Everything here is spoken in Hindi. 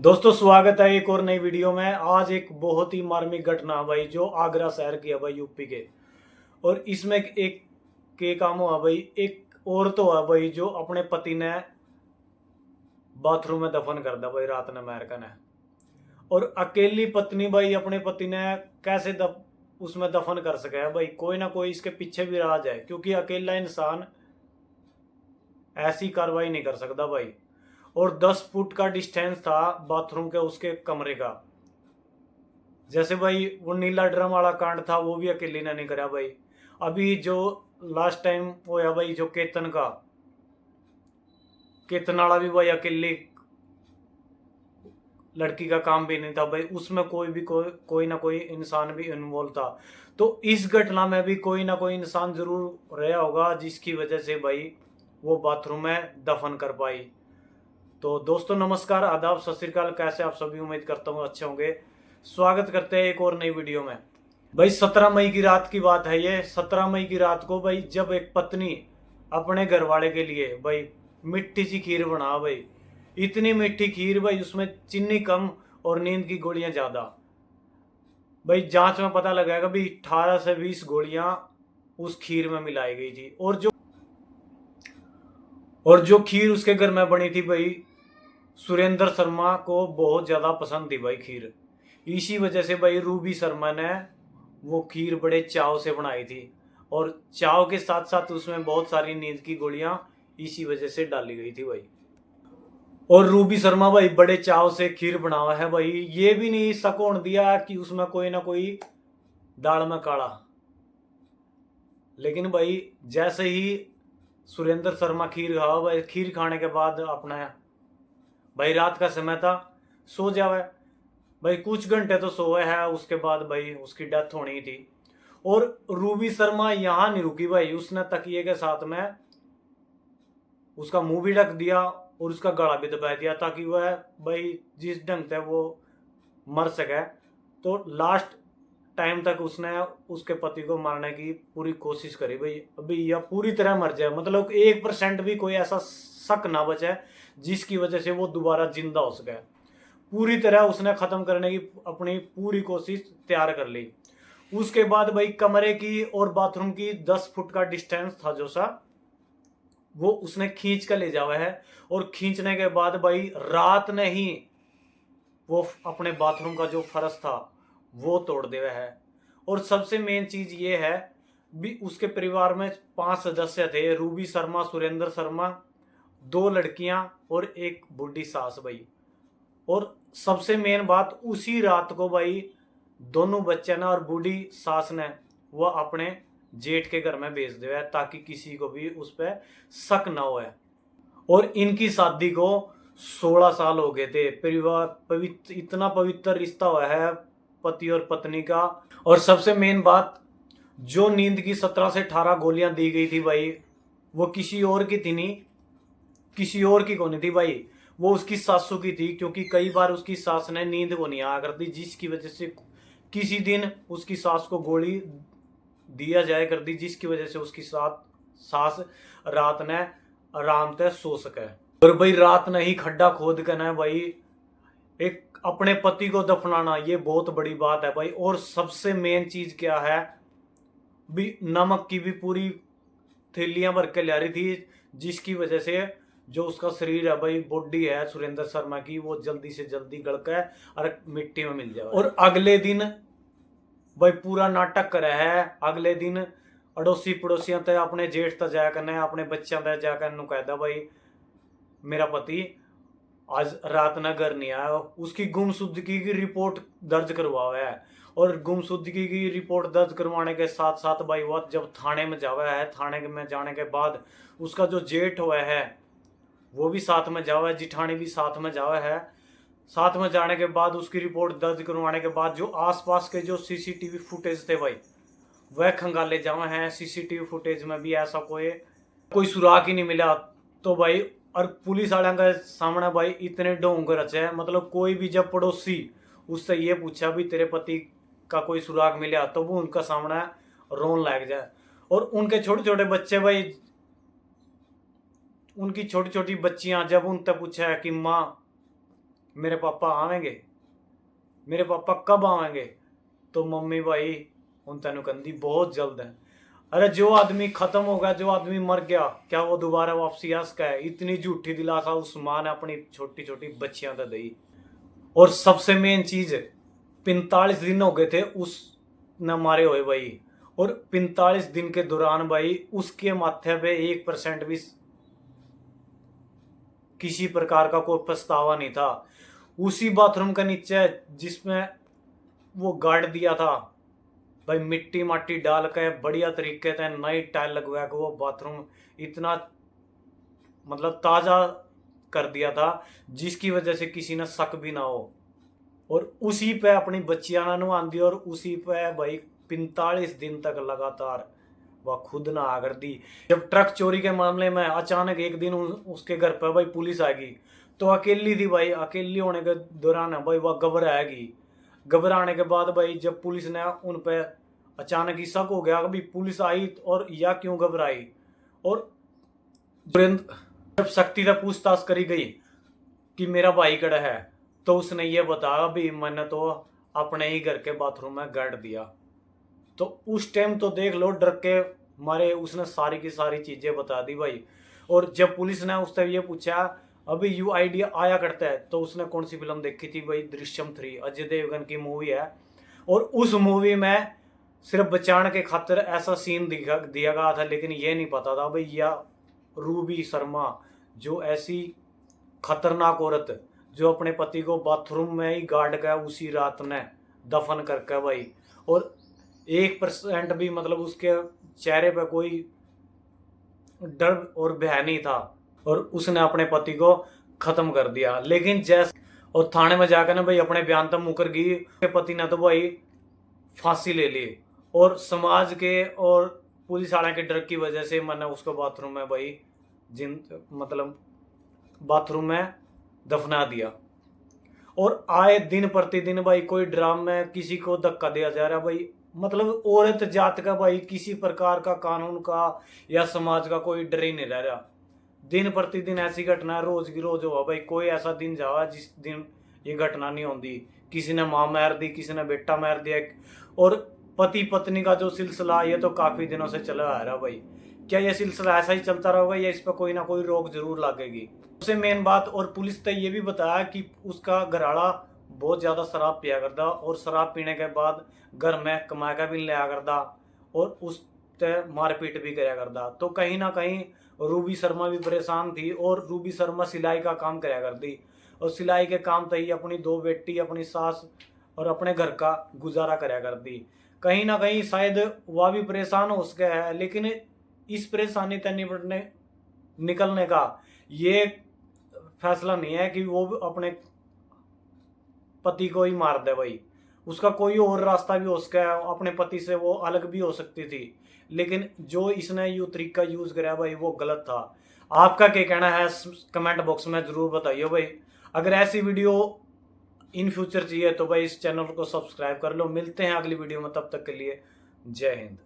दोस्तों स्वागत है एक और नई वीडियो में। आज एक बहुत ही मार्मिक घटना भाई जो आगरा शहर की है भाई यूपी के। और इसमें एक के काम हुआ भाई, एक औरत तो हुआ भाई जो अपने पति ने बाथरूम में दफन कर दिया भाई रात ने अमेरिका ने। और अकेली पत्नी भाई अपने पति ने कैसे उसमें दफन कर सके है भाई। कोई ना कोई इसके पीछे भी राज है, क्योंकि अकेला इंसान ऐसी कार्रवाई नहीं कर सकता भाई। और 10 फुट का डिस्टेंस था बाथरूम के उसके कमरे का। जैसे भाई वो नीला ड्रम वाला कांड था वो भी अकेली ने नहीं करा भाई। अभी जो लास्ट टाइम होया भाई जो केतन वाला भी भाई अकेली लड़की का काम भी नहीं था भाई, उसमें कोई भी कोई ना कोई इंसान भी इन्वॉल्व था। तो इस घटना में भी कोई ना कोई इंसान जरूर रहा होगा जिसकी वजह से भाई वो बाथरूम में दफन कर पाई। तो दोस्तों नमस्कार, आदाब, सत श्री अकाल। कैसे आप सभी, उम्मीद करता हूँ अच्छे होंगे। स्वागत करते हैं एक और नई वीडियो में। भाई 17 मई की रात की बात है ये। 17 मई की रात को भाई जब एक पत्नी अपने घर वाले के लिए भाई मिट्टी सी खीर बना भाई, इतनी मीठी खीर भाई उसमें चीनी कम और नींद की गोलियां ज्यादा। भाई जांच में पता लगाएगा भाई 18 से 20 गोलियां उस खीर में मिलाई गई थी। और जो खीर उसके घर में बनी थी भाई सुरेंद्र शर्मा को बहुत ज्यादा पसंद थी भाई खीर। इसी वजह से भाई रूबी शर्मा ने वो खीर बड़े चाव से बनाई थी। और चाव के साथ साथ उसमें बहुत सारी नींद की गोलियां इसी वजह से डाली गई थी भाई। और रूबी शर्मा भाई बड़े चाव से खीर बनावा है भाई। ये भी नहीं शक होने दिया कि उसमें कोई ना कोई दाल में काला। लेकिन भाई जैसे ही सुरेंद्र शर्मा खीर खावा भाई, खीर खाने के बाद अपना भाई रात का समय था, सो जावे भाई। कुछ घंटे तो सोए है, उसके बाद भाई उसकी डेथ होनी थी। और रूबी शर्मा यहां नहीं रुकी भाई, उसने तकिए के साथ में उसका मुंह भी ढक दिया और उसका गला भी दबा दिया ताकि वह भाई जिस ढंग से वो मर सके। तो लास्ट टाइम तक उसने उसके पति को मारने की पूरी कोशिश करी भाई। अभी यह पूरी तरह मर जाए, मतलब 1% भी कोई ऐसा शक ना बचे जिसकी वजह से वो दोबारा जिंदा हो सके। पूरी तरह उसने खत्म करने की अपनी पूरी कोशिश तैयार कर ली। उसके बाद भाई कमरे की और बाथरूम की 10 फुट का डिस्टेंस था जो सा, वो उसने खींच कर ले जावा है। और खींचने के बाद भाई रात ने ही वो अपने बाथरूम का जो फर्श था वो तोड़ दिया है। और सबसे मेन चीज ये है भी उसके परिवार में 5 सदस्य थे, रूबी शर्मा, सुरेंद्र शर्मा, 2 लड़कियां और एक बूढ़ी सास भाई। और सबसे मेन बात, उसी रात को भाई दोनों बच्चे ने और बूढ़ी सास ने वह अपने जेठ के घर में भेज दिया ताकि किसी को भी उस पर शक न हो। और इनकी शादी को 16 साल हो गए थे। परिवार पवित्र, इतना पवित्र रिश्ता हुआ है पति और पत्नी का। और सबसे मेन बात, जो नींद की 17 से 18 गोलियां दी गई थी भाई वो किसी और की थी नहीं, किसी और की कौन थी भाई, वो उसकी सासू की थी। क्योंकि कई बार उसकी सास ने नींद को नहीं आया करती, जिसकी वजह से किसी दिन उसकी सास को गोली दिया जाया करती, जिसकी वजह से उसकी सास रात ने आराम से सो सके। और भाई रात ने ही खड्डा खोद कर ना भाई एक अपने पति को दफनाना, ये बहुत बड़ी बात है भाई। और सबसे मेन चीज क्या है भी, नमक की भी पूरी थैलियां भर के ला रही थी, जिसकी वजह से जो उसका शरीर है भाई, बॉडी है सुरेंद्र शर्मा की, वो जल्दी से जल्दी गल के और मिट्टी में मिल जाए। और अगले दिन भाई पूरा नाटक करे है। अगले दिन अड़ोसी पड़ोसियों तक अपने जेठ तक जाया करने, अपने बच्चों तक जाकर कहता भाई मेरा पति आज रात ना घर नहीं आया। उसकी गुमशुदगी की रिपोर्ट दर्ज करवाया है। और गुमशुदगी की रिपोर्ट दर्ज करवाने के साथ साथ भाई वो जब थाने में जावा है, थाने में जाने के बाद उसका जो जेठ हुआ है वो भी साथ में जावा है, जिठानी भी साथ में जावा है। साथ में जाने के बाद उसकी रिपोर्ट दर्ज करवाने के बाद जो आसपास के जो सीसीटीवी फुटेज थे भाई वह खंगाले जावा हैं। सीसीटीवी फुटेज में भी ऐसा कोई सुराग ही नहीं मिला। तो भाई और पुलिस वाले के सामने भाई इतने ढोंग रचे हैं, मतलब कोई भी जब पड़ोसी उससे ये पूछा भी तेरे पति का कोई सुराग मिला तो वो उनका सामने रोन लग जाए। और उनके छोटे छोटे बच्चे भाई, उनकी छोटी छोटी बच्चियां जब उनसे पूछा है कि माँ मेरे पापा आवेंगे, मेरे पापा कब आवेंगे? तो मम्मी भाई उन तेन कहती बहुत जल्द है। अरे जो आदमी खत्म हो गया, जो आदमी मर गया, क्या वो दोबारा वापसी आ सका है? इतनी झूठी दिलासा उस मां ने अपनी छोटी छोटी बच्चियां तक दी। और सबसे मेन चीज, 45 दिन हो गए थे उस न मारे हुए भाई, और 45 दिन के दौरान भाई उसके माथे पे 1% भी किसी प्रकार का कोई पछतावा नहीं था। उसी बाथरूम के नीचे जिसमें वो गाड़ दिया था भाई, मिट्टी माटी डाल के बढ़िया तरीके से नई टाइल लगवा के वो बाथरूम इतना मतलब ताजा कर दिया था, जिसकी वजह से किसी ने शक भी ना हो। और उसी पे अपनी बच्चियां ना नहवा दी, और उसी पे भाई 45 दिन तक लगातार वह खुद ना आ कर दी। जब ट्रक चोरी के मामले में अचानक एक दिन उसके घर पर भाई पुलिस आ गई, तो अकेली थी भाई, अकेली होने के दौरान है भाई वह घबराएगी। घबराने के बाद भाई जब पुलिस ने उन पे अचानक ही शक हो गया, अभी पुलिस आई और या क्यों घबराई, और जब शक्ति से पूछताछ करी गई कि मेरा भाई कड़ा है, तो उसने ये बताया भी मैंने तो अपने ही घर के बाथरूम में गाड़ दिया। तो उस टाइम तो देख लो डर के मारे उसने सारी की सारी चीजें बता दी भाई। और जब पुलिस ने उससे ये पूछा अभी यू आइडिया आया करता है, तो उसने कौन सी फिल्म देखी थी भाई? दृश्यम 3, अजय देवगन की मूवी है। और उस मूवी में सिर्फ बचाने के खातिर ऐसा सीन दिया गया था, लेकिन ये नहीं पता था भाई यह रूबी शर्मा जो ऐसी खतरनाक औरत जो अपने पति को बाथरूम में ही गाड़ के उसी रात ने दफन करके भाई, और 1% भी मतलब उसके चेहरे पे कोई डर और भय नहीं था, और उसने अपने पति को खत्म कर दिया। लेकिन जैसे और थाने में जाकर ना भाई अपने बयान तक मुकर गई, पति ने तो भाई फांसी ले ली, और समाज के और पुलिस वाले के डर की वजह से मैंने उसको बाथरूम में भाई मतलब बाथरूम में दफना दिया। और आए दिन प्रतिदिन भाई कोई ड्राम में किसी को धक्का दिया जा रहा भाई, मतलब औरत जात का भाई किसी प्रकार का कानून का या समाज का कोई डर ही नहीं रह रहा। दिन प्रतिदिन ऐसी घटना रोज की रोज हुआ भाई, कोई ऐसा दिन जावा जिस दिन ये घटना नहीं होती। किसी ने मां मार दी, किसी ने बेटा मार दिया, और पति पत्नी का जो सिलसिला ये तो काफी दिनों से चला आ रहा भाई। क्या ये सिलसिला ऐसा ही चलता रहेगा या इस पर कोई ना कोई रोक जरूर लगेगी? सबसे मेन बात, और पुलिस ने ये भी बताया कि उसका घरवाला बहुत ज्यादा शराब पिया करता, और शराब पीने के बाद घर में कमा का भी लिया करता, और उस मारपीट भी कराया करता। तो कहीं ना कहीं रूबी शर्मा भी परेशान थी, और रूबी शर्मा सिलाई का काम कराया करती, और सिलाई के काम तही अपनी 2 बेटी, अपनी सास और अपने घर का गुजारा कराया करती। कहीं ना कहीं शायद वह भी परेशान हो सके है, लेकिन इस परेशानी से निकलने का ये फैसला नहीं है कि वो अपने पति को ही मार दे भाई। उसका कोई और रास्ता भी हो सका है, अपने पति से वो अलग भी हो सकती थी, लेकिन जो इसने यू तरीका यूज कराया भाई वो गलत था। आपका क्या कहना है कमेंट बॉक्स में जरूर बताइए भाई। अगर ऐसी वीडियो इन फ्यूचर चाहिए तो भाई इस चैनल को सब्सक्राइब कर लो। मिलते हैं अगली वीडियो में, तब तक के लिए जय हिंद।